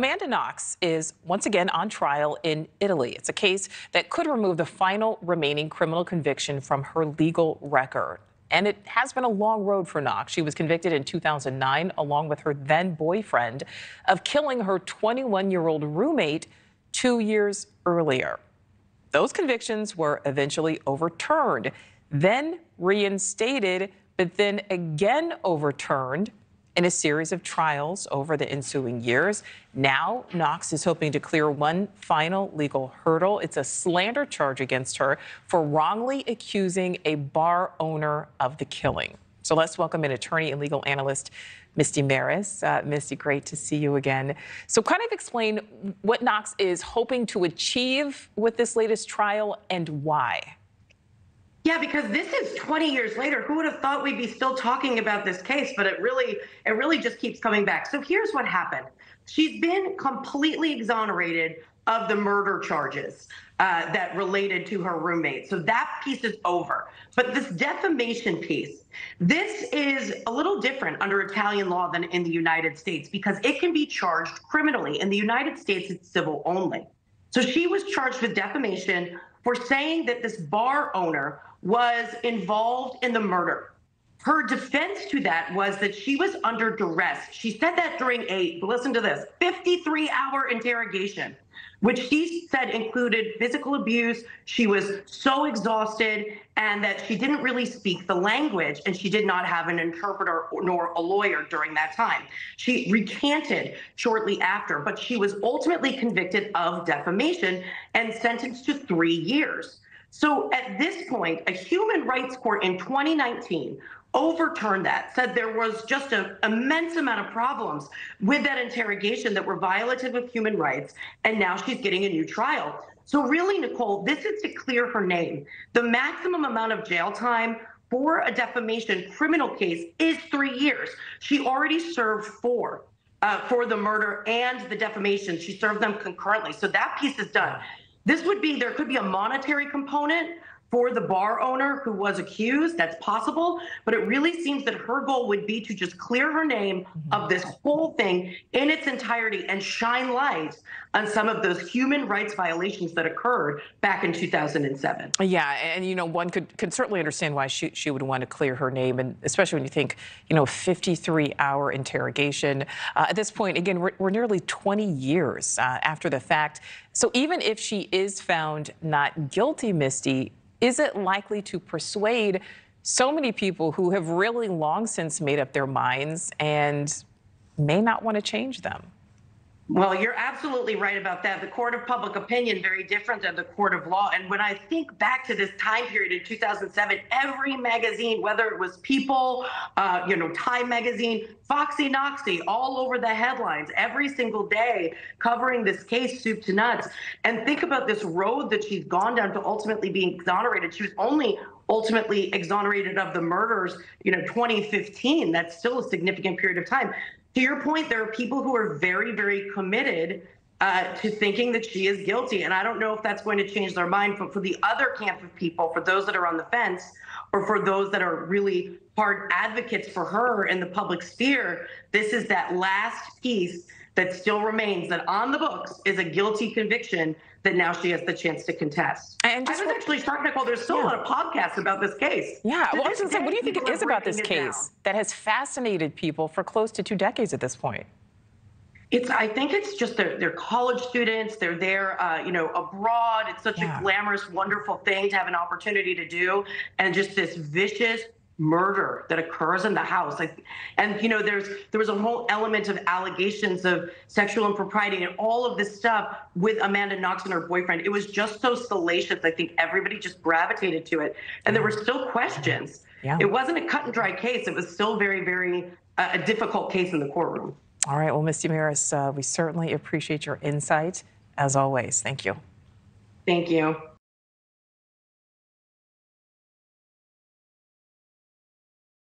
Amanda Knox is once again on trial in Italy. It's a case that could remove the final remaining criminal conviction from her legal record. And it has been a long road for Knox. She was convicted in 2009, along with her then boyfriend, of killing her 21-year-old roommate 2 years earlier. Those convictions were eventually overturned, then reinstated, but then again overturned in a series of trials over the ensuing years. Now, Knox is hoping to clear one final legal hurdle. It's a slander charge against her for wrongly accusing a bar owner of the killing. So let's welcome in attorney and legal analyst, Misty Marris. Misty, great to see you again. So kind of explain what Knox is hoping to achieve with this latest trial and why. Yeah, because this is 20 years later. Who would have thought we'd be still talking about this case? But it really just keeps coming back. So here's what happened. She's been completely exonerated of the murder charges that related to her roommate. So that piece is over. But this defamation piece, this is a little different under Italian law than in the United States because it can be charged criminally. In the United States, it's civil only. So she was charged with defamation for saying that this bar owner was involved in the murder. Her defense to that was that she was under duress. She said that during listen to this, 53-hour interrogation, which she said included physical abuse. She was so exhausted and that she didn't really speak the language and she did not have an interpreter nor a lawyer during that time. She recanted shortly after, but she was ultimately convicted of defamation and sentenced to 3 years. So at this point, a human rights court in 2019 overturned that, said there was just an immense amount of problems with that interrogation that were violative of human rights, and now she's getting a new trial. So really, Nicole, this is to clear her name. The maximum amount of jail time for a defamation criminal case is 3 years. She already served 4 for the murder and the defamation. She served them concurrently. So that piece is done. This would be, there could be a monetary component for the bar owner who was accused. That's possible, but it really seems that her goal would be to just clear her name of this whole thing in its entirety and shine light on some of those human rights violations that occurred back in 2007. Yeah, and you know, one could certainly understand why she would want to clear her name, and especially when you think, you know, 53-hour interrogation. At this point, again, we're nearly 20 years after the fact. So even if she is found not guilty, Misty, is it likely to persuade so many people who have really long since made up their minds and may not want to change them? Well, you're absolutely right about that. The court of public opinion, very different than the court of law. And when I think back to this time period in 2007, every magazine, whether it was People, Time Magazine, Foxy Noxy, all over the headlines every single day covering this case, soup to nuts. And think about this road that she's gone down to ultimately being exonerated. She was only ultimately exonerated of the murders, 2015. That's still a significant period of time. To your point, there are people who are very, very committed to thinking that she is guilty. And I don't know if that's going to change their mind. But for the other camp of people, for those that are on the fence, or for those that are really hard advocates for her in the public sphere, this is that last piece that still remains, that on the books is a guilty conviction that now she has the chance to contest. And I was actually shocked, Nicole, there's still a lot of podcasts about this case. Yeah, well, I was going to say, what do you think it is about this case that has fascinated people for close to 2 decades at this point? I think it's just they're college students. They're there, abroad. It's such a glamorous, wonderful thing to have an opportunity to do. And just this vicious murder that occurs in the house. There was a whole element of allegations of sexual impropriety and all of this stuff with Amanda Knox and her boyfriend. It was just so salacious. I think everybody just gravitated to it. And there were still questions. Yeah. It wasn't a cut and dry case. It was still very, very a difficult case in the courtroom. All right. Well, Misty Marris, we certainly appreciate your insight as always. Thank you. Thank you.